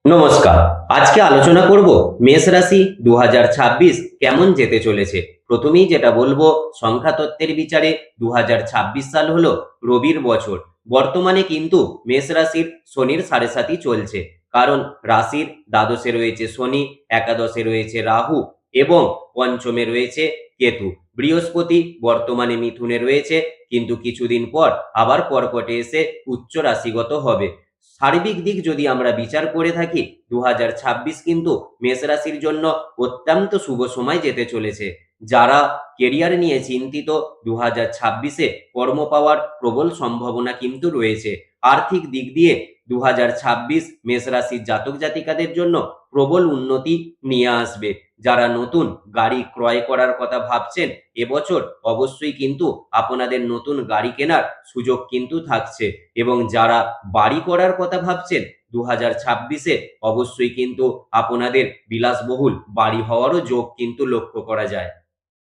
নমস্কার। আজকে আলোচনা করব মেষ রাশি 2026 কেমন যেতে চলেছে। প্রথমেই যেটা বলবো, সংখ্যাতত্ত্বের বিচারে 2026 সাল হলো রবির বছর। বর্তমানে কিন্তু মেষ রাশির শনির সাড়ে সাথী চলছে। কারণ রাশির দ্বাদশে রয়েছে শনি, একাদশে রয়েছে রাহু এবং পঞ্চমে রয়েছে কেতু। বৃহস্পতি বর্তমানে মিথুনে রয়েছে, কিন্তু কিছুদিন পর আবার কর্কটে এসে উচ্চ রাশিগত হবে। সার্বিক দিক যদি আমরা বিচার করে থাকি, 2026 কিন্তু মেষ রাশির জন্য অত্যন্ত শুভ সময় যেতে চলেছে। যারা কেরিয়ার নিয়ে চিন্তিত, 2026-এ কর্ম পাওয়ার প্রবল সম্ভাবনা কিন্তু রয়েছে। আর্থিক দিক দিয়ে 2026 মেষ রাশির জাতক জাতিকাদের জন্য প্রবল উন্নতি নিয়ে আসবে। যারা নতুন গাড়ি ক্রয় করার কথা ভাবছেন, এবছর অবশ্যই কিন্তু আপনাদের নতুন গাড়ি কেনার সুযোগ কিন্তু থাকছে। এবং যারা বাড়ি করার কথা ভাবছেন, 2026-এ অবশ্যই কিন্তু আপনাদের বিলাসবহুল বাড়ি হওয়ারও যোগ কিন্তু লক্ষ্য করা যায়।